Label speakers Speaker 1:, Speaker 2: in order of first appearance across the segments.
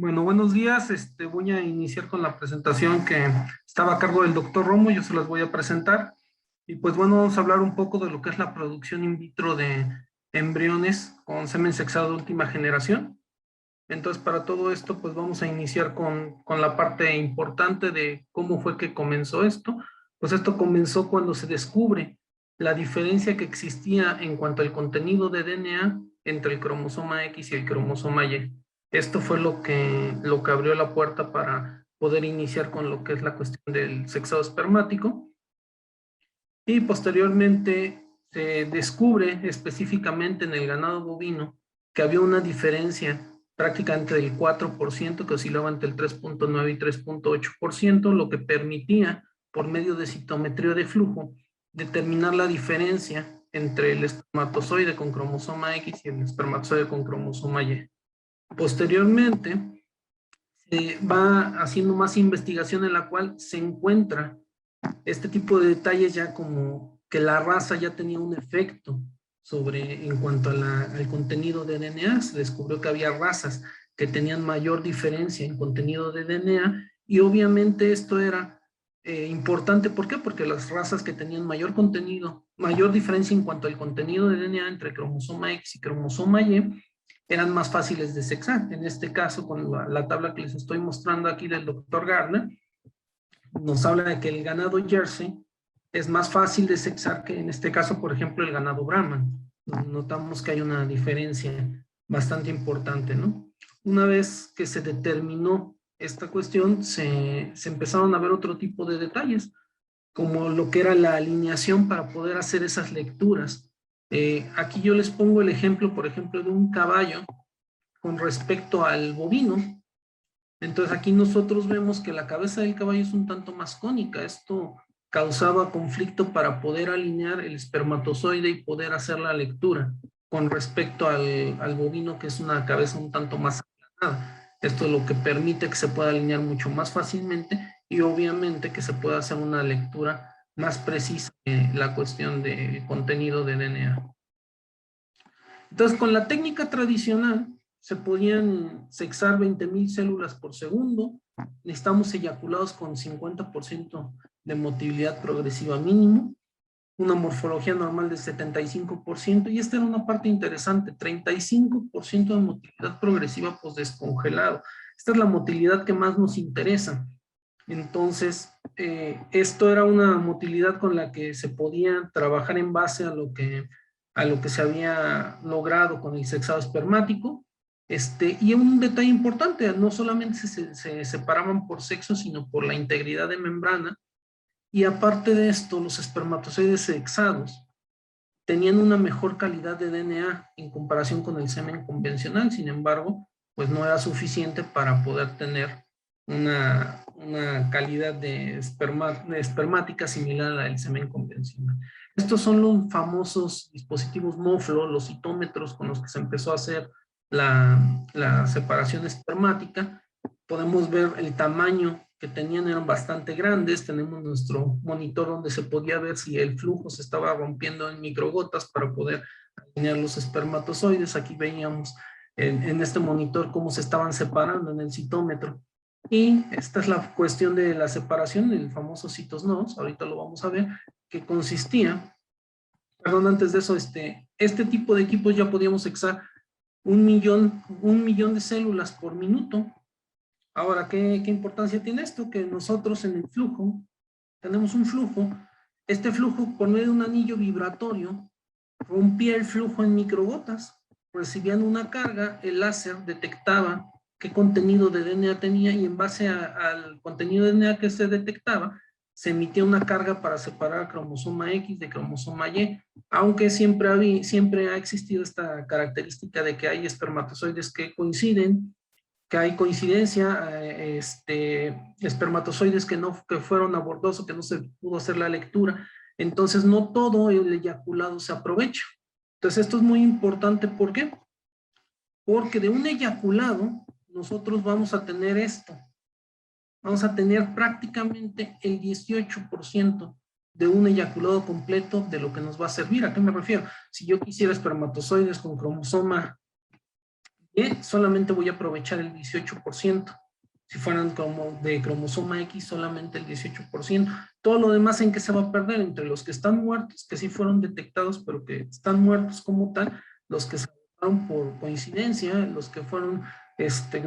Speaker 1: Bueno, buenos días. Voy a iniciar con la presentación que estaba a cargo del doctor Romo. Yo se las voy a presentar. Y pues bueno, vamos a hablar un poco de lo que es la producción in vitro de embriones con semen sexado de última generación. Entonces, para todo esto, pues vamos a iniciar con la parte importante de cómo fue que comenzó esto. Pues esto comenzó cuando se descubre la diferencia que existía en cuanto al contenido de DNA entre el cromosoma X y el cromosoma Y. Esto fue lo que abrió la puerta para poder iniciar con lo que es la cuestión del sexado espermático. Y posteriormente se descubre específicamente en el ganado bovino que había una diferencia prácticamente del 4%, que oscilaba entre el 3.9 y 3.8%, lo que permitía, por medio de citometría de flujo, determinar la diferencia entre el espermatozoide con cromosoma X y el espermatozoide con cromosoma Y. Posteriormente, se va haciendo más investigación en la cual se encuentra este tipo de detalles ya como que la raza ya tenía un efecto sobre en cuanto al contenido de DNA. Se descubrió que había razas que tenían mayor diferencia en contenido de DNA y obviamente esto era importante. ¿Por qué? Porque las razas que tenían mayor contenido, mayor diferencia en cuanto al contenido de DNA entre cromosoma X y cromosoma Y, eran más fáciles de sexar. En este caso, con la tabla que les estoy mostrando aquí del doctor Gardner, nos habla de que el ganado Jersey es más fácil de sexar que en este caso, por ejemplo, el ganado Brahman. Notamos que hay una diferencia bastante importante, ¿no? Una vez que se determinó esta cuestión, se empezaron a ver otro tipo de detalles, como lo que era la alineación para poder hacer esas lecturas. Aquí yo les pongo el ejemplo, por ejemplo, de un caballo con respecto al bovino. Entonces aquí nosotros vemos que la cabeza del caballo es un tanto más cónica. Esto causaba conflicto para poder alinear el espermatozoide y poder hacer la lectura con respecto al bovino, que es una cabeza un tanto más aplanada. Esto es lo que permite que se pueda alinear mucho más fácilmente y obviamente que se pueda hacer una lectura más precisa en la cuestión del contenido de DNA. Entonces, con la técnica tradicional, se podían sexar 20,000 células por segundo. Necesitamos eyaculados con 50% de motilidad progresiva mínimo, una morfología normal de 75%, y esta era una parte interesante, 35% de motilidad progresiva descongelado. Esta es la motilidad que más nos interesa. Entonces, esto era una motilidad con la que se podía trabajar en base a lo que se había logrado con el sexado espermático. Y un detalle importante, no solamente se separaban por sexo, sino por la integridad de membrana. Y aparte de esto, los espermatozoides sexados tenían una mejor calidad de DNA en comparación con el semen convencional. Sin embargo, pues no era suficiente para poder tener una calidad de espermática similar al semen convencional. Estos son los famosos dispositivos MOFLO, los citómetros con los que se empezó a hacer la separación espermática. Podemos ver el tamaño que tenían, eran bastante grandes. Tenemos nuestro monitor donde se podía ver si el flujo se estaba rompiendo en microgotas para poder alinear los espermatozoides. Aquí veíamos en este monitor cómo se estaban separando en el citómetro. Y esta es la cuestión de la separación, el famoso CITOS-NOS, ahorita lo vamos a ver, que consistía, perdón, antes de eso, este tipo de equipos ya podíamos sexar 1,000,000 de células por minuto. Ahora, ¿qué importancia tiene esto? Que nosotros en el flujo, tenemos un flujo, este flujo por medio de un anillo vibratorio, rompía el flujo en microgotas, recibían una carga, el láser detectaba qué contenido de DNA tenía y en base al contenido de DNA que se detectaba, se emitía una carga para separar cromosoma X de cromosoma Y, aunque siempre ha existido esta característica de que hay espermatozoides que coinciden, que hay coincidencia, espermatozoides que fueron abortosos, que no se pudo hacer la lectura. Entonces, no todo el eyaculado se aprovecha. Entonces, esto es muy importante. ¿Por qué? Porque de un eyaculado, nosotros vamos a tener esto. Vamos a tener prácticamente el 18% de un eyaculado completo de lo que nos va a servir. ¿A qué me refiero? Si yo quisiera espermatozoides con cromosoma Y solamente voy a aprovechar el 18%. Si fueran como de cromosoma X, solamente el 18%. Todo lo demás, ¿en qué se va a perder? Entre los que están muertos, que sí fueron detectados, pero que están muertos como tal, los que se fueron por coincidencia, los que fueron,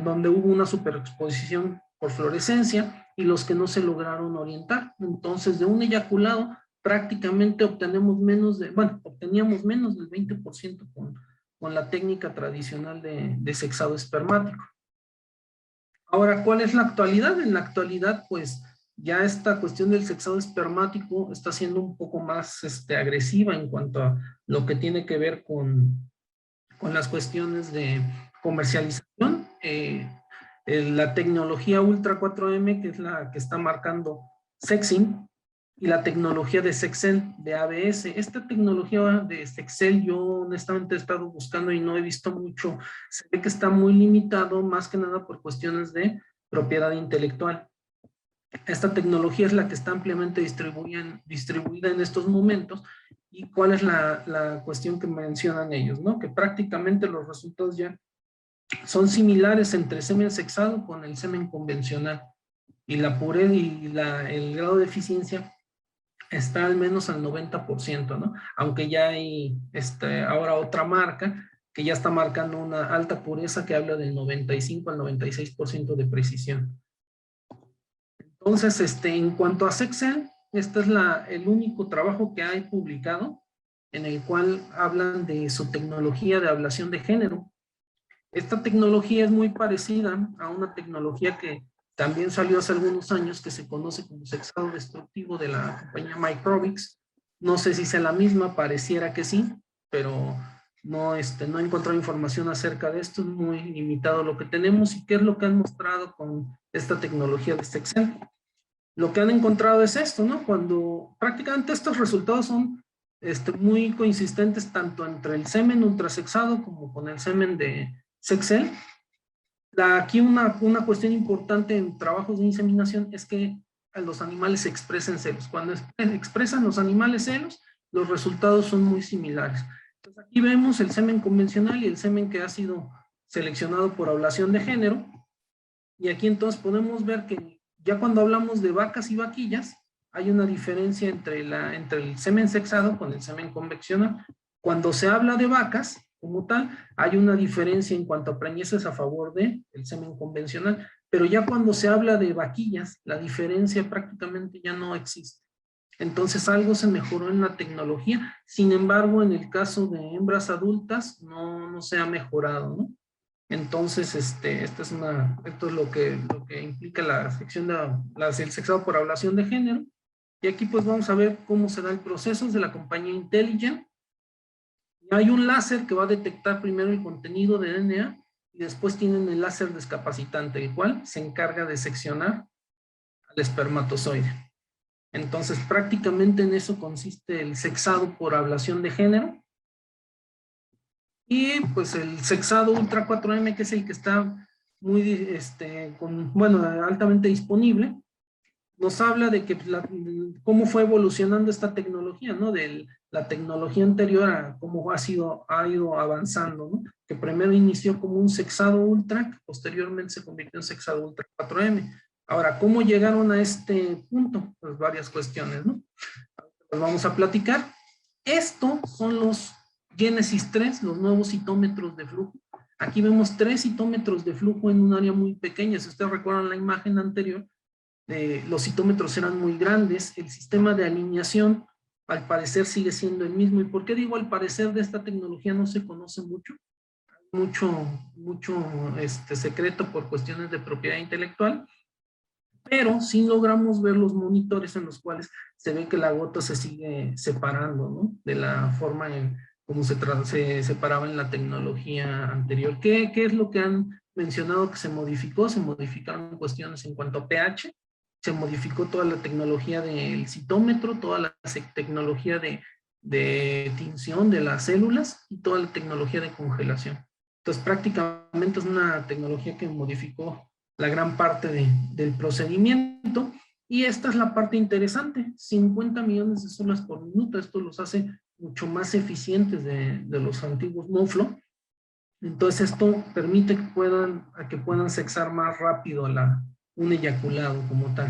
Speaker 1: donde hubo una superexposición por fluorescencia, y los que no se lograron orientar. Entonces, de un eyaculado, prácticamente obteníamos menos del 20% con la técnica tradicional de sexado espermático. Ahora, ¿cuál es la actualidad? En la actualidad, pues, ya esta cuestión del sexado espermático está siendo un poco más agresiva en cuanto a lo que tiene que ver con las cuestiones de comercialización. La tecnología Ultra 4M, que es la que está marcando Sexing, y la tecnología de Sexcel, de ABS. Esta tecnología de Sexcel yo honestamente he estado buscando y no he visto mucho. Se ve que está muy limitado, más que nada por cuestiones de propiedad intelectual. Esta tecnología es la que está ampliamente distribuida en estos momentos. ¿Y cuál es la cuestión que mencionan ellos? ¿No? Que prácticamente los resultados ya son similares entre semen sexado con el semen convencional. Y la pureza y el grado de eficiencia está al menos al 90%, ¿no? Aunque ya hay ahora otra marca que ya está marcando una alta pureza que habla del 95 al 96% de precisión. Entonces, en cuanto a Sexcel, este es el único trabajo que hay publicado en el cual hablan de su tecnología de ablación de género. Esta tecnología es muy parecida a una tecnología que también salió hace algunos años que se conoce como sexado destructivo de la compañía Microbix. No sé si sea la misma, pareciera que sí, pero no he encontrado información acerca de esto, es muy limitado lo que tenemos. ¿Y qué es lo que han mostrado con esta tecnología de Sexcel? Lo que han encontrado es esto, ¿no? Cuando prácticamente estos resultados son muy consistentes tanto entre el semen ultrasexado como con el semen de Sexcel. Aquí una cuestión importante en trabajos de inseminación es que los animales expresen celos. Cuando expresan los animales celos, los resultados son muy similares. Entonces aquí vemos el semen convencional y el semen que ha sido seleccionado por ablación de género. Y aquí entonces podemos ver que ya cuando hablamos de vacas y vaquillas, hay una diferencia entre el semen sexado con el semen convencional. Cuando se habla de vacas, como tal, hay una diferencia en cuanto a preñeces a favor del semen convencional, pero ya cuando se habla de vaquillas, la diferencia prácticamente ya no existe. Entonces algo se mejoró en la tecnología, sin embargo, en el caso de hembras adultas no se ha mejorado, ¿no? Entonces, esto es lo que implica la sección el sexado por ablación de género. Y aquí pues vamos a ver cómo se da el proceso de la compañía Intelligent. Hay un láser que va a detectar primero el contenido de DNA y después tienen el láser descapacitante, el cual se encarga de seccionar al espermatozoide. Entonces, prácticamente en eso consiste el sexado por ablación de género. Y pues el sexado Ultra 4M, que es el que está muy, altamente disponible, nos habla de que cómo fue evolucionando esta tecnología, ¿no? De la tecnología anterior a cómo ha ido avanzando, ¿no? Que primero inició como un sexado ultra, que posteriormente se convirtió en sexado ultra 4M. Ahora, ¿cómo llegaron a este punto? Pues varias cuestiones, ¿no? Pues vamos a platicar. Estos son los Génesis 3, los nuevos citómetros de flujo. Aquí vemos 3 citómetros de flujo en un área muy pequeña. Si ustedes recuerdan la imagen anterior, los citómetros eran muy grandes, el sistema de alineación al parecer sigue siendo el mismo. ¿Y por qué digo al parecer? De esta tecnología no se conoce mucho secreto por cuestiones de propiedad intelectual, pero sí logramos ver los monitores en los cuales se ve que la gota se sigue separando, ¿no? De la forma en cómo se separaba en la tecnología anterior. ¿Qué es lo que han mencionado que se modificó? Se modificaron cuestiones en cuanto a pH, se modificó toda la tecnología del citómetro, toda la tecnología de tinción de las células y toda la tecnología de congelación. Entonces prácticamente es una tecnología que modificó la gran parte del procedimiento. Y esta es la parte interesante, 50 millones de células por minuto. Esto los hace mucho más eficientes de los antiguos Moflo. Entonces esto permite que puedan sexar más rápido un eyaculado como tal.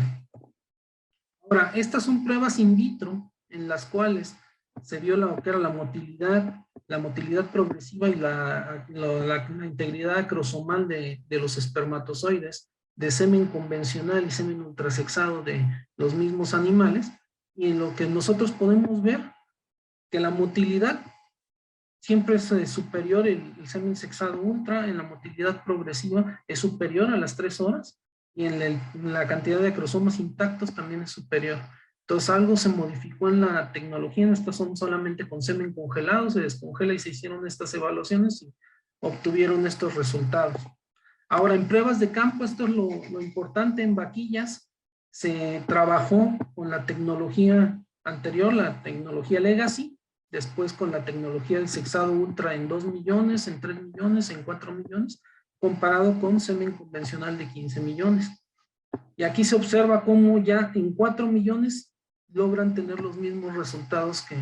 Speaker 1: Ahora, estas son pruebas in vitro en las cuales se vio lo que era la motilidad progresiva y la integridad acrosomal de los espermatozoides, de semen convencional y semen ultrasexado de los mismos animales, y en lo que nosotros podemos ver que la motilidad siempre es superior, el semen sexado ultra en la motilidad progresiva es superior a las 3 horas, y en la cantidad de cromosomas intactos también es superior. Entonces algo se modificó en la tecnología, estas son solamente con semen congelado, se descongela y se hicieron estas evaluaciones y obtuvieron estos resultados. Ahora, en pruebas de campo, esto es lo importante, en vaquillas se trabajó con la tecnología anterior, la tecnología Legacy, después con la tecnología del sexado ultra en 2 millones, en 3 millones, en 4 millones, comparado con semen convencional de 15 millones. Y aquí se observa cómo ya en 4 millones logran tener los mismos resultados que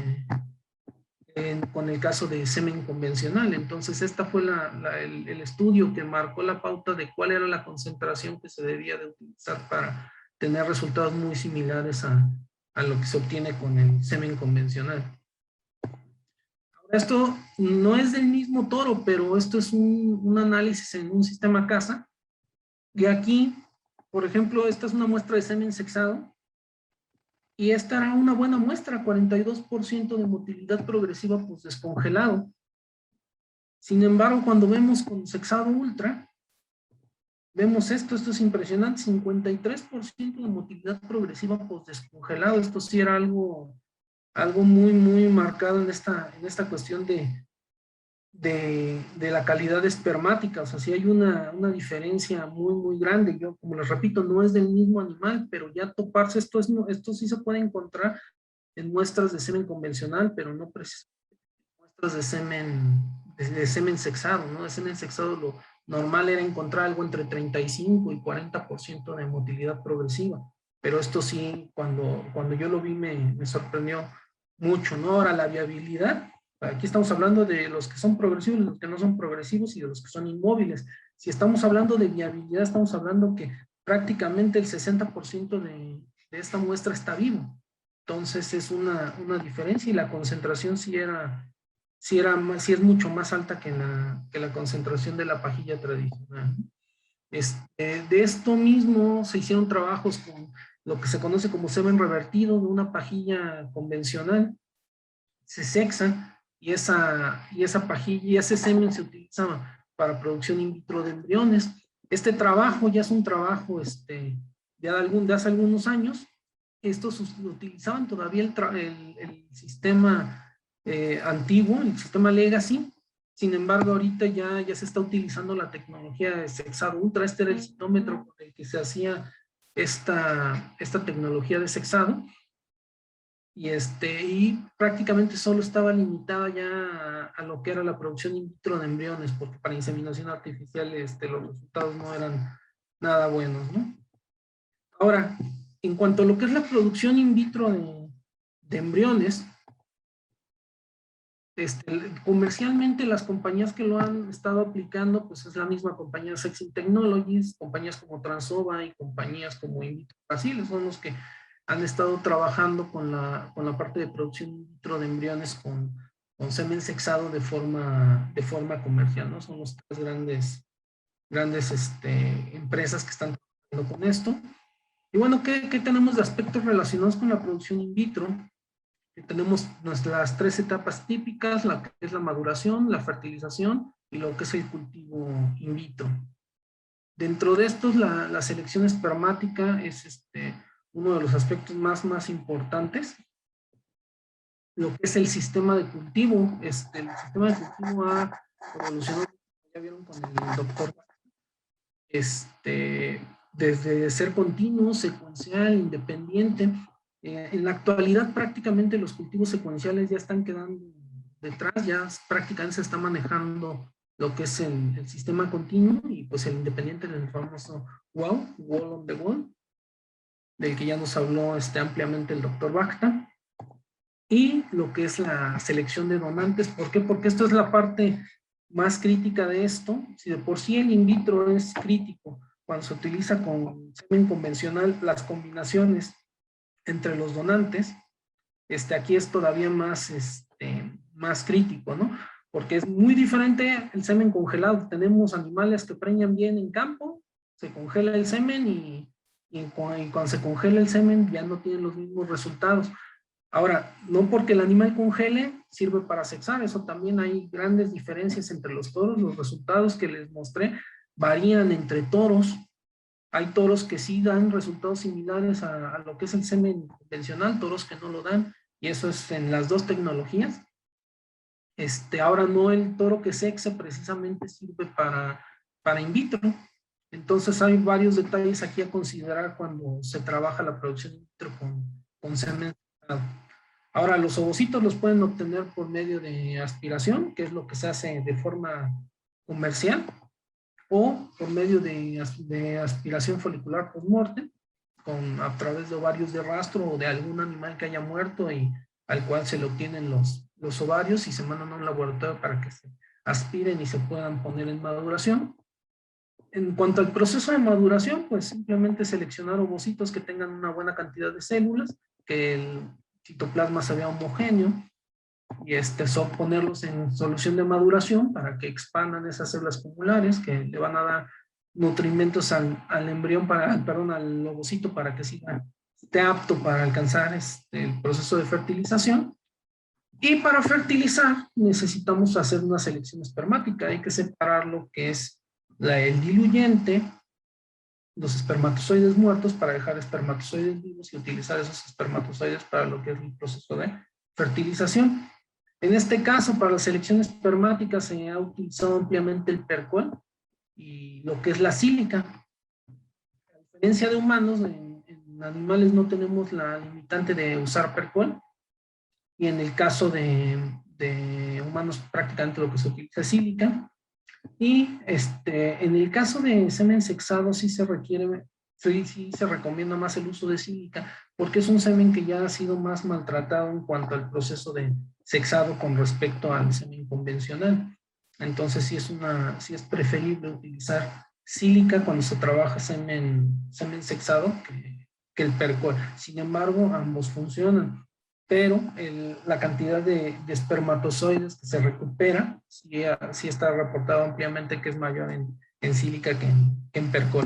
Speaker 1: con el caso de semen convencional. Entonces, esta fue el estudio que marcó la pauta de cuál era la concentración que se debía de utilizar para tener resultados muy similares a lo que se obtiene con el semen convencional. Ahora, esto no es del mismo toro, pero esto es un análisis en un sistema CASA. Y aquí, por ejemplo, esta es una muestra de semen sexado. Y esta era una buena muestra, 42% de motilidad progresiva pues descongelado. Sin embargo, cuando vemos con sexado ultra, vemos esto es impresionante, 53% de motilidad progresiva post descongelado. Esto sí era algo muy, muy marcado en esta cuestión de la calidad espermática. O sea, sí hay una diferencia muy, muy grande. Yo, como les repito, no es del mismo animal, pero ya toparse esto sí se puede encontrar en muestras de semen convencional, pero no precisamente muestras de semen sexado, ¿no? De semen sexado lo normal era encontrar algo entre 35 y 40% de motilidad progresiva, pero esto sí, cuando yo lo vi me sorprendió mucho, ¿no? Ahora, la viabilidad, aquí estamos hablando de los que son progresivos, los que no son progresivos y de los que son inmóviles. Si estamos hablando de viabilidad, estamos hablando que prácticamente el 60% de esta muestra está vivo. Entonces es una diferencia, y la concentración sí es mucho más alta que la concentración de la pajilla tradicional. De esto mismo se hicieron trabajos con lo que se conoce como semen revertido de una pajilla convencional. Se sexa y esa pajilla y ese semen se utiliza para producción in vitro de embriones. Este trabajo ya es un trabajo de hace algunos años. Estos utilizaban todavía el sistema antiguo, el sistema Legacy. Sin embargo, ahorita ya se está utilizando la tecnología de sexado ultra. Este era el citómetro con el que se hacía esta tecnología de sexado. Y prácticamente solo estaba limitada ya a lo que era la producción in vitro de embriones, porque para inseminación artificial los resultados no eran nada buenos, ¿no? Ahora, en cuanto a lo que es la producción in vitro de embriones, comercialmente las compañías que lo han estado aplicando, pues es la misma compañía Sexing Technologies, compañías como Transova y compañías como In Vitro Brasil, son los que han estado trabajando con la parte de producción in vitro de embriones con semen sexado de forma comercial, ¿no? Son los tres grandes empresas que están trabajando con esto. Y bueno, ¿qué tenemos de aspectos relacionados con la producción in vitro? Tenemos nuestras 3 etapas típicas, la que es la maduración, la fertilización y lo que es el cultivo in vitro. Dentro de estos, la selección espermática es uno de los aspectos más importantes. Lo que es el sistema de cultivo, el sistema de cultivo ha evolucionado, ya vieron con el doctor, desde ser continuo, secuencial, independiente. En la actualidad prácticamente los cultivos secuenciales ya están quedando detrás, ya prácticamente se está manejando lo que es el sistema continuo, y pues el independiente del famoso wall on the wall, del que ya nos habló ampliamente el doctor Bacta. Y lo que es la selección de donantes. ¿Por qué? Porque esto es la parte más crítica de esto, si de por sí el in vitro es crítico cuando se utiliza con semen convencional, las combinaciones entre los donantes, aquí es todavía más, más crítico, ¿no? Porque es muy diferente el semen congelado. Tenemos animales que preñan bien en campo, se congela el semen y cuando se congela el semen ya no tienen los mismos resultados. Ahora, no porque el animal congele sirve para sexar, eso también hay grandes diferencias entre los toros. Los resultados que les mostré varían entre toros. Hay toros que sí dan resultados similares a lo que es el semen convencional, toros que no lo dan, y eso es en las dos tecnologías. Ahora no, el toro que sexe precisamente sirve para in vitro. Entonces hay varios detalles aquí a considerar cuando se trabaja la producción in vitro con semen. Ahora, los ovocitos los pueden obtener por medio de aspiración, que es lo que se hace de forma comercial, o por medio de aspiración folicular post-mortem, a través de ovarios de rastro o de algún animal que haya muerto y al cual se le obtienen los ovarios y se mandan a un laboratorio para que se aspiren y se puedan poner en maduración. En cuanto al proceso de maduración, pues simplemente seleccionar ovocitos que tengan una buena cantidad de células, que el citoplasma se vea homogéneo, y ponerlos en solución de maduración para que expandan esas células tumulares que le van a dar nutrimentos al embrión, perdón, al ovocito para que esté apto para alcanzar el proceso de fertilización. Y para fertilizar necesitamos hacer una selección espermática. Hay que separar lo que es el diluyente, los espermatozoides muertos, para dejar espermatozoides vivos y utilizar esos espermatozoides para lo que es el proceso de fertilización. En este caso, para la selección espermática se ha utilizado ampliamente el percol y lo que es la sílica. A diferencia de humanos, en animales no tenemos la limitante de usar percol, y en el caso de humanos prácticamente lo que se utiliza es sílica. Y en el caso de semen sexado sí se recomienda más el uso de sílica, porque es un semen que ya ha sido más maltratado en cuanto al proceso de sexado con respecto al semen convencional. Entonces sí es preferible utilizar sílica cuando se trabaja semen sexado que el percol. Sin embargo, ambos funcionan, pero la cantidad de espermatozoides que se recupera sí está reportado ampliamente que es mayor en sílica que en percol.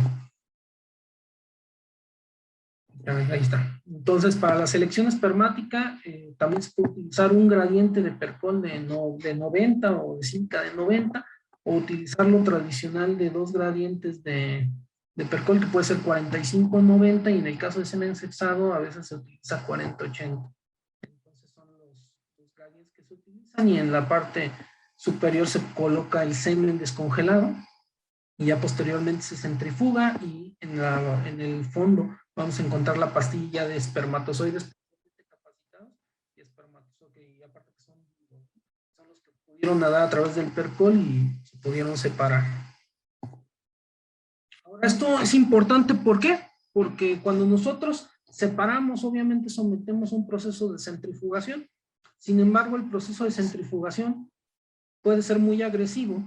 Speaker 1: Ahí está. Entonces, para la selección espermática, también se puede utilizar un gradiente de percol de 90 o de sílica de 90, o utilizar lo tradicional de dos gradientes de percol, que puede ser 45-90, y en el caso de semen sexado a veces se utiliza 40-80. Entonces son los gradientes que se utilizan, y en la parte superior se coloca el semen descongelado, y ya posteriormente se centrifuga, y en el fondo vamos a encontrar la pastilla de espermatozoides capacitados y espermatozoides, y aparte que son los que pudieron nadar a través del percol y se pudieron separar. Ahora, esto es importante, ¿por qué? Porque cuando nosotros separamos, obviamente sometemos a un proceso de centrifugación. Sin embargo, el proceso de centrifugación puede ser muy agresivo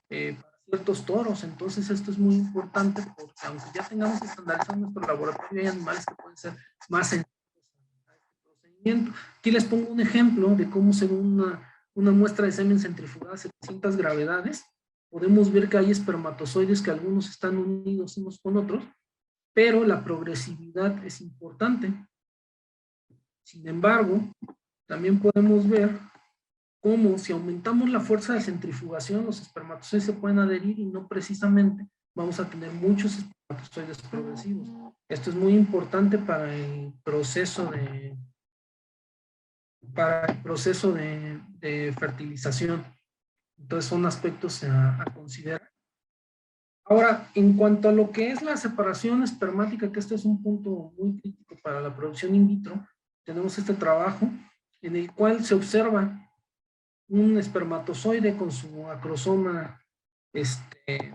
Speaker 1: para ciertos toros. Entonces esto es muy importante, porque aunque ya tengamos estandarizado nuestro laboratorio, hay animales que pueden ser más sensibles a este procedimiento. Aquí les pongo un ejemplo de cómo, según una muestra de semen centrifugada a 700 gravedades, podemos ver que hay espermatozoides que algunos están unidos unos con otros, pero la progresividad es importante. Sin embargo, también podemos ver cómo, si aumentamos la fuerza de centrifugación, los espermatozoides se pueden adherir y no precisamente vamos a tener muchos espermatozoides progresivos. Esto es muy importante para el proceso de fertilización. Entonces son aspectos a considerar. Ahora, en cuanto a lo que es la separación espermática, que este es un punto muy crítico para la producción in vitro, tenemos este trabajo en el cual se observa un espermatozoide con su acrosoma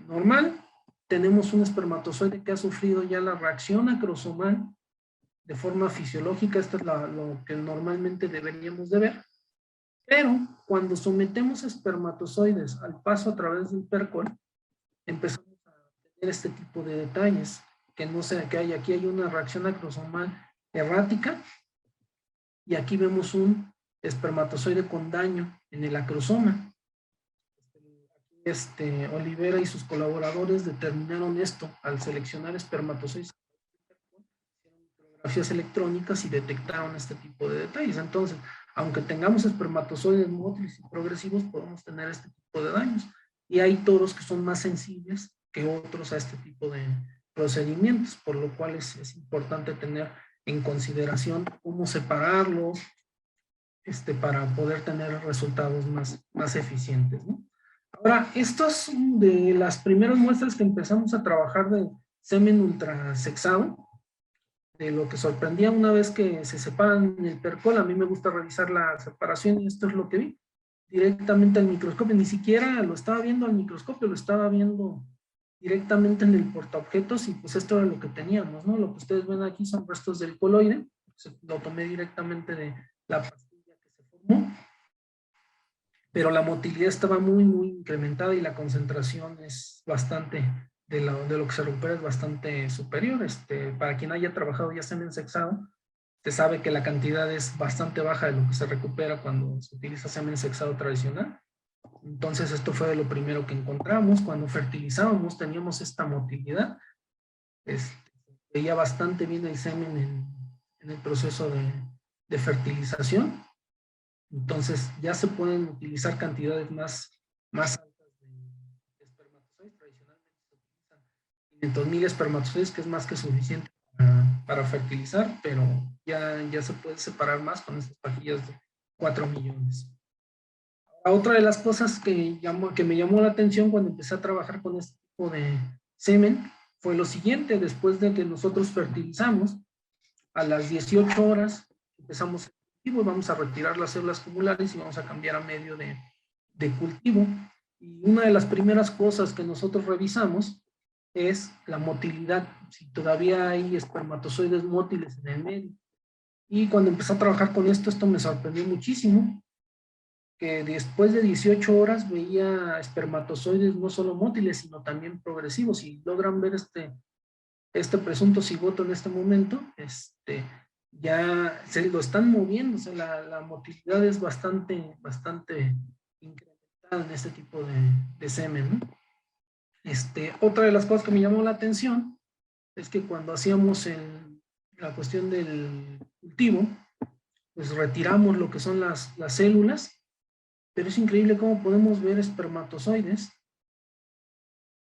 Speaker 1: normal. Tenemos un espermatozoide que ha sufrido ya la reacción acrosomal de forma fisiológica. Esto es lo que normalmente deberíamos de ver. Pero cuando sometemos espermatozoides al paso a través del PERCOL, empezamos a tener este tipo de detalles, que no sé, que hay aquí hay una reacción acrosomal errática, y aquí vemos un espermatozoide con daño en el acrosoma. Olivera y sus colaboradores determinaron esto al seleccionar espermatozoides, fotografías electrónicas, y detectaron este tipo de detalles. Entonces, aunque tengamos espermatozoides mótiles y progresivos, podemos tener este tipo de daños. Y hay toros que son más sensibles que otros a este tipo de procedimientos, por lo cual es importante tener en consideración cómo separarlos, para poder tener resultados más eficientes, ¿no? Ahora, estos de las primeras muestras que empezamos a trabajar de semen ultrasexado, de lo que sorprendía una vez que se separan en el PERCOL, a mí me gusta revisar la separación, y esto es lo que vi directamente al microscopio. Ni siquiera lo estaba viendo al microscopio, lo estaba viendo directamente en el portaobjetos, y pues esto era lo que teníamos, ¿no? Lo que ustedes ven aquí son restos del coloide, lo tomé directamente de la pastilla que se formó, pero la motilidad estaba muy incrementada, y la concentración es bastante, de lo que se recupera es bastante superior. Para quien haya trabajado ya semen sexado, se sabe que la cantidad es bastante baja de lo que se recupera cuando se utiliza semen sexado tradicional. Entonces esto fue de lo primero que encontramos. Cuando fertilizábamos teníamos esta motilidad. Veía bastante bien el semen en el proceso de fertilización. Entonces ya se pueden utilizar cantidades más altas de espermatozoides. Tradicionalmente se utilizan 500,000 espermatozoides, que es más que suficiente para fertilizar, pero ya se puede separar más con estas pajillas de 4 millones. Otra de las cosas que me llamó la atención cuando empecé a trabajar con este tipo de semen fue lo siguiente: después de que nosotros fertilizamos, a las 18 horas empezamos el cultivo, vamos a retirar las células cumulares y vamos a cambiar a medio de cultivo. Y una de las primeras cosas que nosotros revisamos es la motilidad, si todavía hay espermatozoides mótiles en el medio. Y cuando empecé a trabajar con esto me sorprendió muchísimo, que después de 18 horas veía espermatozoides no solo mótiles, sino también progresivos. Y logran ver este presunto cigoto en este momento, ya se lo están moviendo. O sea, la motilidad es bastante incrementada en este tipo de semen, ¿no? Otra de las cosas que me llamó la atención es que cuando hacíamos la cuestión del cultivo, pues retiramos lo que son las células, pero es increíble cómo podemos ver espermatozoides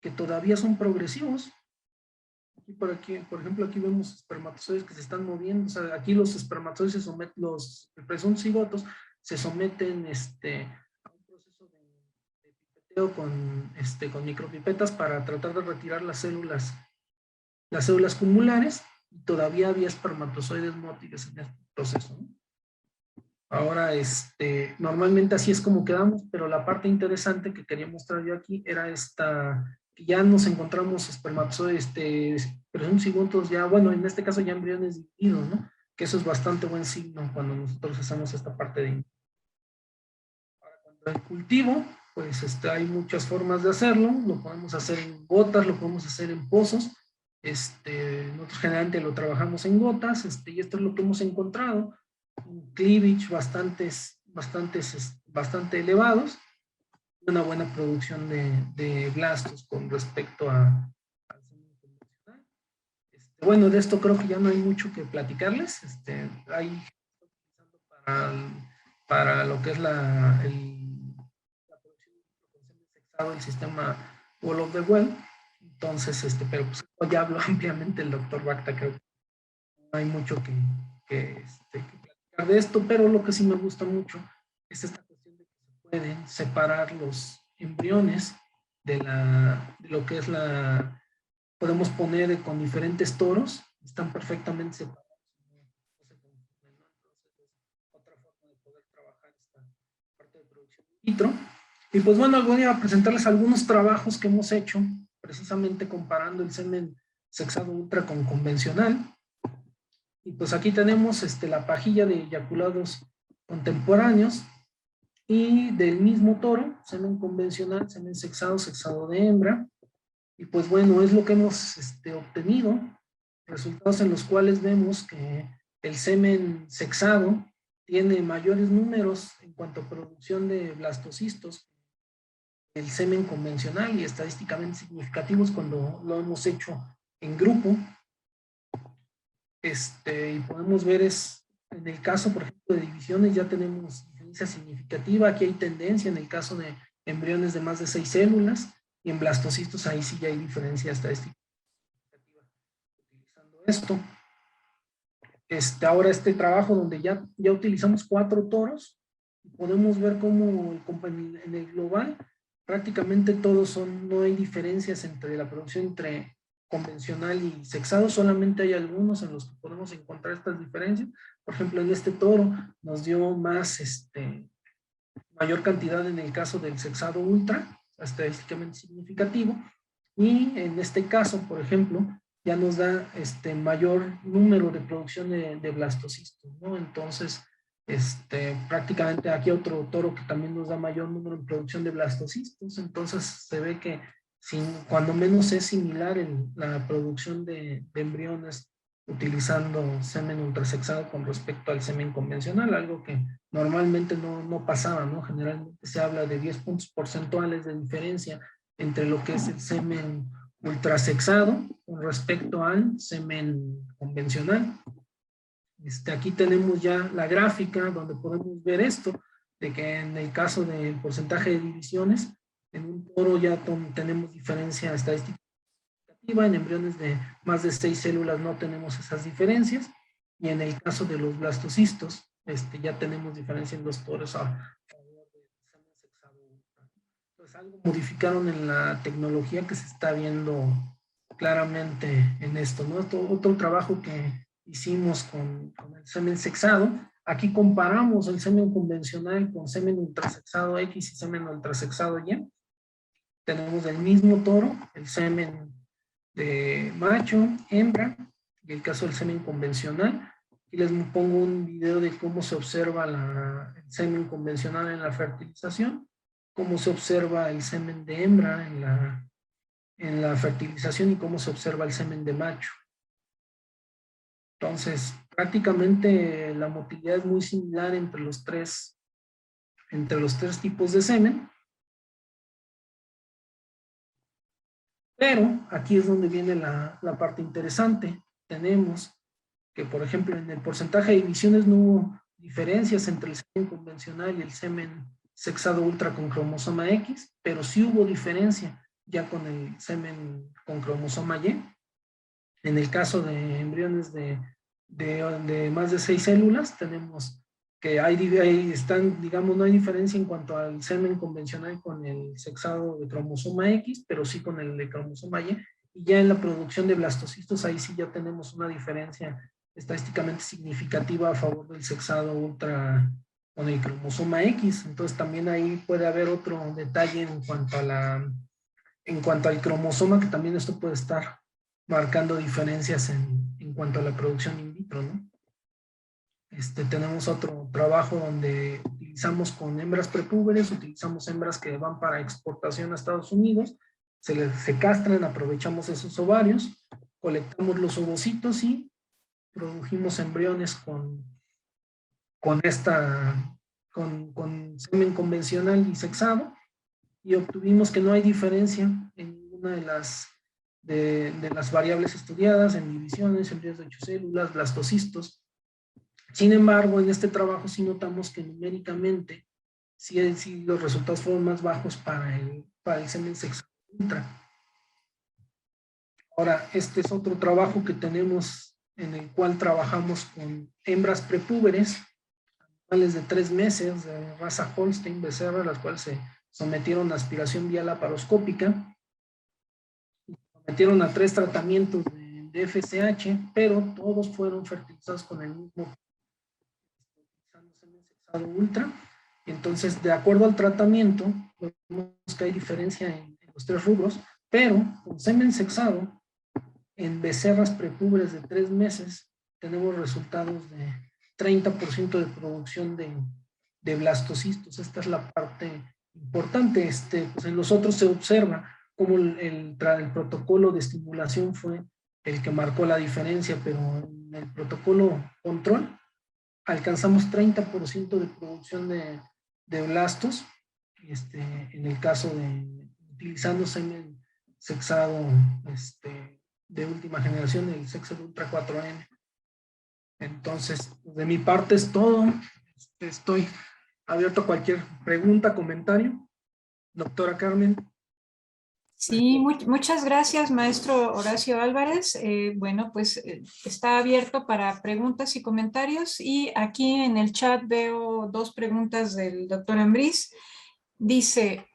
Speaker 1: que todavía son progresivos. Aquí, por ejemplo, aquí vemos espermatozoides que se están moviendo. O sea, aquí los espermatozoides se someten, los presuntos cigotos se someten a un proceso de pipeteo con micropipetas para tratar de retirar las células cumulares, y todavía había espermatozoides mótiles en este proceso, ¿no? Ahora, normalmente así es como quedamos, pero la parte interesante que quería mostrar yo aquí era que ya nos encontramos espermatozoides, presuntos cigotos ya, bueno, en este caso ya embriones divididos, ¿no? Que eso es bastante buen signo cuando nosotros hacemos esta parte de... Ahora, cuando el cultivo, pues hay muchas formas de hacerlo. Lo podemos hacer en gotas, lo podemos hacer en pozos. Nosotros generalmente lo trabajamos en gotas, y esto es lo que hemos encontrado: un cleavage bastante elevados, una buena producción de blastos con respecto al semen convencional. Bueno, de esto creo que ya no hay mucho que platicarles. Hay para lo que es la producción de semen sexado, el sistema Wall of the Well. Entonces, pero pues ya habló ampliamente el doctor Bacta, creo que no hay mucho que platicar de esto, pero lo que sí me gusta mucho es esta cuestión de que se pueden separar los embriones de lo que es podemos poner con diferentes toros, están perfectamente separados. Otra forma de poder trabajar esta parte de producción in vitro. Y pues bueno, voy a presentarles algunos trabajos que hemos hecho, precisamente comparando el semen sexado ultra con convencional. Y pues aquí tenemos la pajilla de eyaculados contemporáneos, y del mismo toro, semen convencional, semen sexado, sexado de hembra, y pues bueno, es lo que hemos obtenido, resultados en los cuales vemos que el semen sexado tiene mayores números en cuanto a producción de blastocistos que el semen convencional y estadísticamente significativos cuando lo hemos hecho en grupo. Y podemos ver en el caso, por ejemplo, de divisiones ya tenemos diferencia significativa. Aquí hay tendencia en el caso de embriones de más de 6 células y en blastocistos ahí sí ya hay diferencia estadística utilizando esto. Ahora este trabajo donde ya utilizamos 4 toros, podemos ver cómo en el global prácticamente todos no hay diferencias entre la producción entre convencional y sexado, solamente hay algunos en los que podemos encontrar estas diferencias. Por ejemplo, en este toro nos dio mayor cantidad en el caso del sexado ultra, estadísticamente significativo, y en este caso, por ejemplo, ya nos da mayor número de producción de blastocistos, ¿no? Entonces, prácticamente aquí otro toro que también nos da mayor número en producción de blastocistos, entonces se ve que cuando menos es similar la producción de embriones utilizando semen ultrasexado con respecto al semen convencional, algo que normalmente no pasaba, ¿no? Generalmente se habla de 10 puntos porcentuales de diferencia entre lo que es el semen ultrasexado con respecto al semen convencional. Aquí tenemos ya la gráfica donde podemos ver esto, de que en el caso del porcentaje de divisiones, en un toro ya tenemos diferencia estadística, en embriones de más de 6 células no tenemos esas diferencias, y en el caso de los blastocistos, ya tenemos diferencia en los toros a favor del semen sexado. Entonces algo modificaron en la tecnología que se está viendo claramente en esto, ¿no? Otro trabajo que hicimos con el semen sexado, aquí comparamos el semen convencional con semen ultrasexado X y semen ultrasexado Y. Tenemos el mismo toro, el semen de macho, hembra, y el caso del semen convencional. Y les pongo un video de cómo se observa el semen convencional en la fertilización, cómo se observa el semen de hembra en la fertilización y cómo se observa el semen de macho. Entonces, prácticamente la motilidad es muy similar entre los tres tipos de semen. Pero aquí es donde viene la parte interesante. Tenemos que, por ejemplo, en el porcentaje de divisiones no hubo diferencias entre el semen convencional y el semen sexado ultra con cromosoma X, pero sí hubo diferencia ya con el semen con cromosoma Y. En el caso de embriones de más de 6 células, tenemos que digamos, no hay diferencia en cuanto al semen convencional con el sexado de cromosoma X, pero sí con el de cromosoma Y. Y ya en la producción de blastocistos, ahí sí ya tenemos una diferencia estadísticamente significativa a favor del sexado ultra con el cromosoma X. Entonces también ahí puede haber otro detalle en cuanto al cromosoma, que también esto puede estar marcando diferencias en cuanto a la producción in vitro, ¿no? Tenemos otro trabajo donde utilizamos con hembras prepúberes, utilizamos hembras que van para exportación a Estados Unidos, se castran, aprovechamos esos ovarios, colectamos los ovocitos y produjimos embriones con semen convencional y sexado, y obtuvimos que no hay diferencia en ninguna de las variables estudiadas, en divisiones, embriones de 8 células, blastocistos. Sin embargo, en este trabajo sí notamos que numéricamente sí los resultados fueron más bajos para el semen sexado ultra. Ahora, este es otro trabajo que tenemos en el cual trabajamos con hembras prepúberes, animales de 3 meses, de raza Holstein, becerra, las cuales se sometieron a aspiración vía laparoscópica, sometieron a 3 tratamientos de FSH, pero todos fueron fertilizados con el mismo semen sexado ultra. Entonces, de acuerdo al tratamiento, vemos que hay diferencia en los 3 rubros, pero con semen sexado, en becerras prepúberes de 3 meses, tenemos resultados de 30% de producción de de blastocistos. Esta es la parte importante. Pues en los otros se observa cómo el protocolo de estimulación fue el que marcó la diferencia, pero en el protocolo control alcanzamos 30% de producción de blastos, en el caso de utilizando semen sexado de última generación, el Sexed Ultra 4N. Entonces, de mi parte es todo. Estoy abierto a cualquier pregunta, comentario. Doctora Carmen.
Speaker 2: Sí, muchas gracias, maestro Horacio Álvarez. Bueno, pues está abierto para preguntas y comentarios, y aquí en el chat veo dos preguntas del doctor Ambriz. Dice,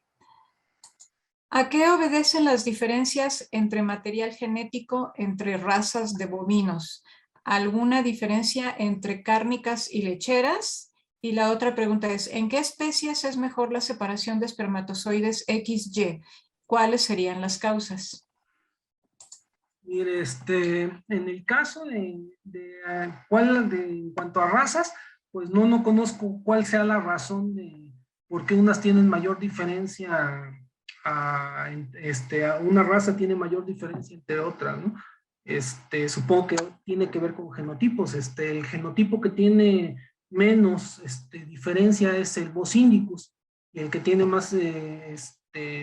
Speaker 2: ¿a qué obedecen las diferencias entre material genético entre razas de bovinos? ¿Alguna diferencia entre cárnicas y lecheras? Y la otra pregunta es, ¿en qué especies es mejor la separación de espermatozoides XY? ¿Cuáles serían las causas?
Speaker 1: Mire, en el caso en cuanto a razas, pues no conozco cuál sea la razón de por qué unas tienen mayor diferencia a una raza tiene mayor diferencia entre otras, ¿no? Supongo que tiene que ver con genotipos. El genotipo que tiene menos diferencia es el Bos indicus, y el que tiene más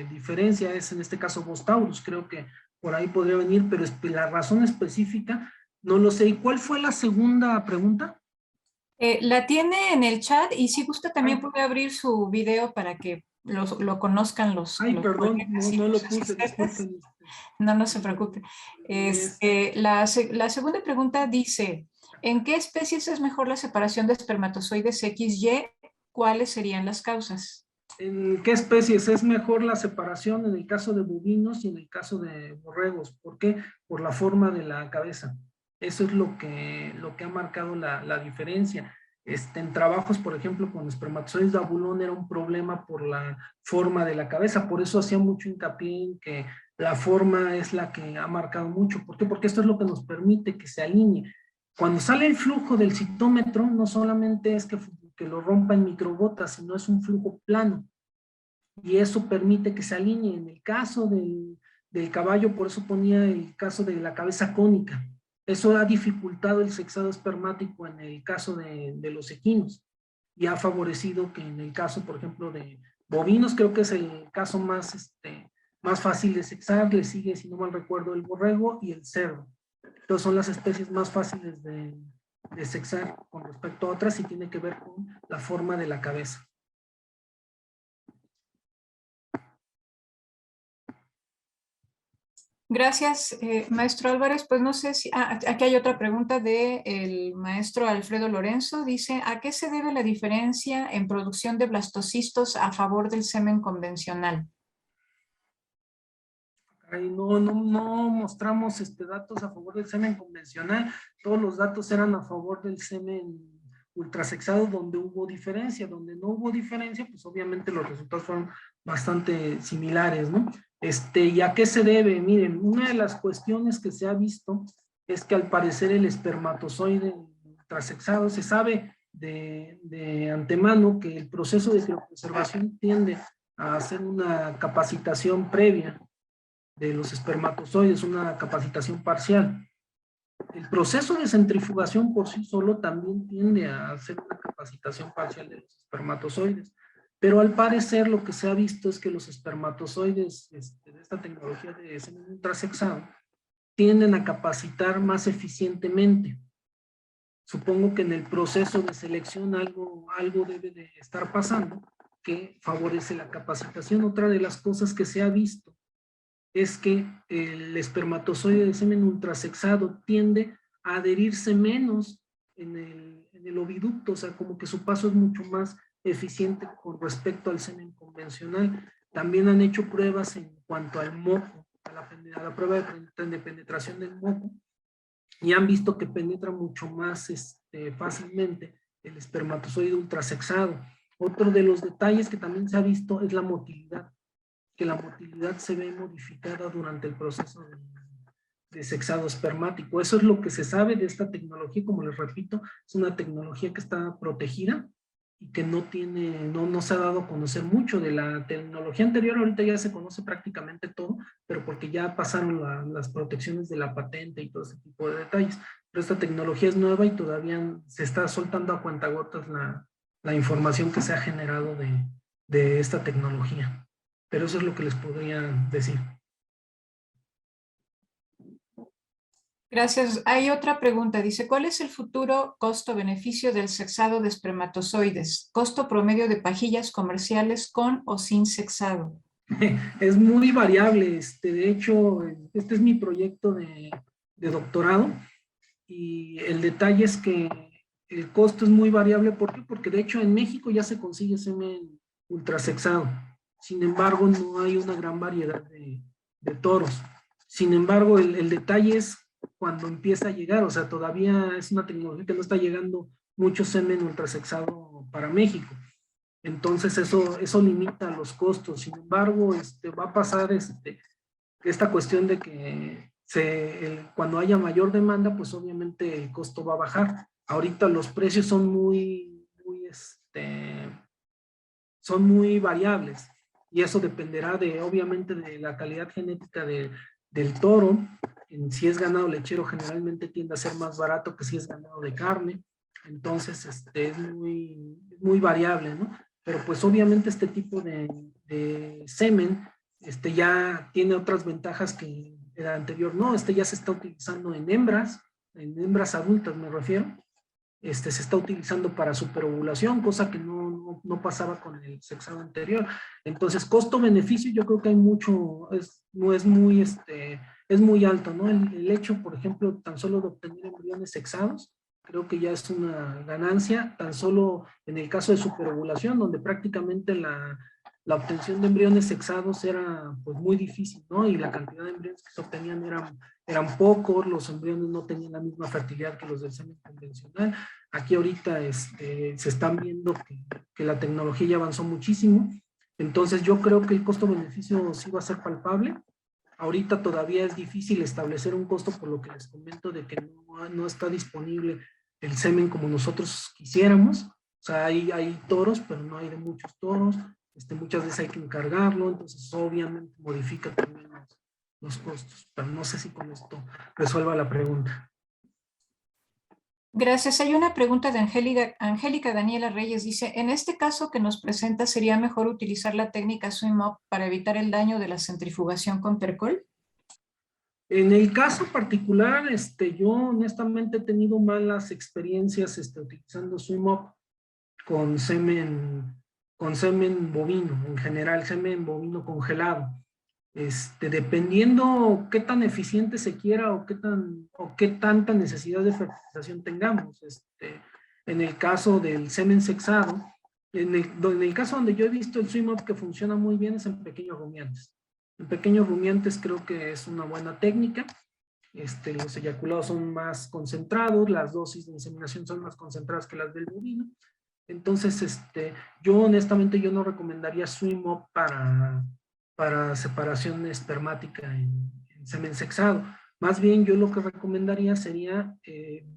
Speaker 1: diferencia es en este caso Bos taurus. Creo que por ahí podría venir, pero la razón específica no lo sé. ¿Y cuál fue la segunda pregunta?
Speaker 2: La tiene en el chat, y si gusta también puede abrir su video para que lo conozcan
Speaker 1: Ay,
Speaker 2: los
Speaker 1: perdón,
Speaker 2: colegas y
Speaker 1: no
Speaker 2: los
Speaker 1: lo puse,
Speaker 2: asistentes.
Speaker 1: disculpen.
Speaker 2: No se preocupe. La segunda pregunta dice, ¿en qué especies es mejor la separación de espermatozoides XY? ¿Cuáles serían las causas?
Speaker 1: ¿En qué especies es mejor la separación en el caso de bovinos y en el caso de borregos? ¿Por qué? Por la forma de la cabeza. Eso es lo que ha marcado la diferencia. En trabajos, por ejemplo, con espermatozoides de abulón era un problema por la forma de la cabeza. Por eso hacía mucho hincapié en que la forma es la que ha marcado mucho. ¿Por qué? Porque esto es lo que nos permite que se alinee. Cuando sale el flujo del citómetro, no solamente es que lo rompa en microgotas, sino es un flujo plano. Y eso permite que se alinee. En el caso del caballo, por eso ponía el caso de la cabeza cónica. Eso ha dificultado el sexado espermático en el caso de los equinos, y ha favorecido que en el caso, por ejemplo, de bovinos, creo que es el caso más fácil de sexar. Le sigue, si no mal recuerdo, el borrego y el cerdo. Entonces son las especies más fáciles de sexar con respecto a otras, y tiene que ver con la forma de la cabeza.
Speaker 2: Gracias, maestro Álvarez. Pues no sé si... aquí hay otra pregunta del maestro Alfredo Lorenzo. Dice, ¿a qué se debe la diferencia en producción de blastocistos a favor del semen convencional?
Speaker 1: No mostramos datos a favor del semen convencional. Todos los datos eran a favor del semen ultrasexado, donde hubo diferencia. Donde no hubo diferencia, pues obviamente los resultados fueron bastante similares, ¿no? ¿Y a qué se debe? Miren, una de las cuestiones que se ha visto es que al parecer el espermatozoide ultrasexado, se sabe de antemano que el proceso de criopreservación tiende a hacer una capacitación previa de los espermatozoides, una capacitación parcial. El proceso de centrifugación por sí solo también tiende a hacer una capacitación parcial de los espermatozoides, pero al parecer lo que se ha visto es que los espermatozoides de esta tecnología de semen ultrasexado tienden a capacitar más eficientemente. Supongo que en el proceso de selección algo debe de estar pasando que favorece la capacitación. Otra de las cosas que se ha visto es que el espermatozoide de semen ultrasexado tiende a adherirse menos en el oviducto, o sea, como que su paso es mucho más eficiente con respecto al semen convencional. También han hecho pruebas en cuanto al moco, a la prueba de penetración del moco, y han visto que penetra mucho más fácilmente el espermatozoide ultrasexado. Otro de los detalles que también se ha visto es la motilidad, que la motilidad se ve modificada durante el proceso de sexado espermático. Eso es lo que se sabe de esta tecnología. Como les repito, es una tecnología que está protegida, y que no se ha dado a conocer mucho de la tecnología anterior. Ahorita ya se conoce prácticamente todo, pero porque ya pasaron las protecciones de la patente y todo ese tipo de detalles. Pero esta tecnología es nueva y todavía se está soltando a cuentagotas la información que se ha generado de esta tecnología. Pero eso es lo que les podría decir.
Speaker 2: Gracias. Hay otra pregunta. Dice, ¿cuál es el futuro costo-beneficio del sexado de espermatozoides? Costo promedio de pajillas comerciales con o sin sexado.
Speaker 1: Es muy variable. De hecho, este es mi proyecto de doctorado y el detalle es que el costo es muy variable. ¿Por qué? Porque de hecho en México ya se consigue semen ultrasexado. Sin embargo, no hay una gran variedad de toros. Sin embargo, el detalle es cuando empieza a llegar, o sea, todavía es una tecnología que no está llegando mucho semen ultrasexado para México. Entonces eso limita los costos. Sin embargo, va a pasar esta cuestión de que cuando haya mayor demanda, pues obviamente el costo va a bajar. Ahorita los precios son son muy variables y eso dependerá obviamente de la calidad genética del toro. Si es ganado lechero, generalmente tiende a ser más barato que si es ganado de carne. Entonces, es muy variable, ¿no? Pero pues obviamente este tipo de semen ya tiene otras ventajas que el anterior no. Ya se está utilizando en hembras adultas me refiero. Se está utilizando para superovulación, cosa que no pasaba con el sexado anterior. Entonces, costo-beneficio, yo creo que hay mucho, no es muy, es muy alto, ¿no? El hecho, por ejemplo, tan solo de obtener embriones sexados, creo que ya es una ganancia, tan solo en el caso de superovulación, donde prácticamente la obtención de embriones sexados era pues muy difícil, ¿no? Y la cantidad de embriones que se obtenían eran pocos, los embriones no tenían la misma fertilidad que los del semen convencional. Aquí ahorita se están viendo que la tecnología ya avanzó muchísimo, entonces yo creo que el costo-beneficio sí va a ser palpable. Ahorita todavía es difícil establecer un costo por lo que les comento de que no está disponible el semen como nosotros quisiéramos. O sea, hay toros, pero no hay de muchos toros. Muchas veces hay que encargarlo, entonces obviamente modifica también los costos, pero no sé si con esto resuelva la pregunta.
Speaker 2: Gracias. Hay una pregunta de Angélica Daniela Reyes. Dice, en este caso que nos presenta, ¿sería mejor utilizar la técnica Swim Up para evitar el daño de la centrifugación con percol?
Speaker 1: En el caso particular, yo honestamente he tenido malas experiencias utilizando Swim Up con semen bovino, en general, semen bovino congelado. Dependiendo qué tan eficiente se quiera o qué tanta necesidad de fertilización tengamos. En el caso del semen sexado, en el caso donde yo he visto el Swim Up que funciona muy bien es en pequeños rumiantes. En pequeños rumiantes creo que es una buena técnica. Los eyaculados son más concentrados, las dosis de inseminación son más concentradas que las del bovino. Entonces, yo honestamente no recomendaría Swim Up para separación espermática en semen sexado. Más bien yo lo que recomendaría sería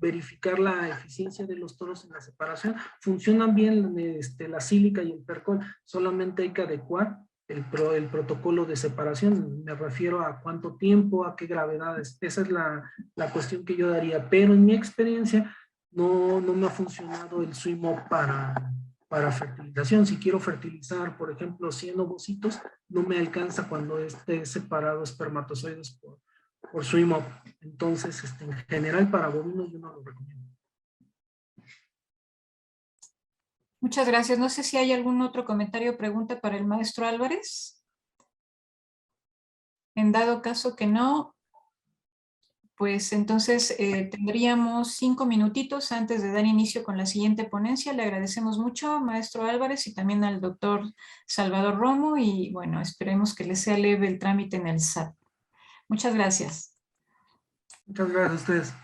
Speaker 1: verificar la eficiencia de los toros en la separación. Funcionan bien la sílica y el percol, solamente hay que adecuar el protocolo de separación. Me refiero a cuánto tiempo, a qué gravedades. Esa es la cuestión que yo daría, pero en mi experiencia no me ha funcionado el Swim Up para fertilización. Si quiero fertilizar, por ejemplo, 100 ovocitos, no me alcanza cuando esté separado espermatozoides por Swim Up. Entonces, en general, para bovinos yo no lo recomiendo.
Speaker 2: Muchas gracias. No sé si hay algún otro comentario o pregunta para el maestro Álvarez. En dado caso que no, pues entonces tendríamos 5 minutitos antes de dar inicio con la siguiente ponencia. Le agradecemos mucho, maestro Álvarez, y también al doctor Salvador Romo, y bueno, esperemos que les sea leve el trámite en el SAT. Muchas gracias.
Speaker 1: Muchas gracias a ustedes.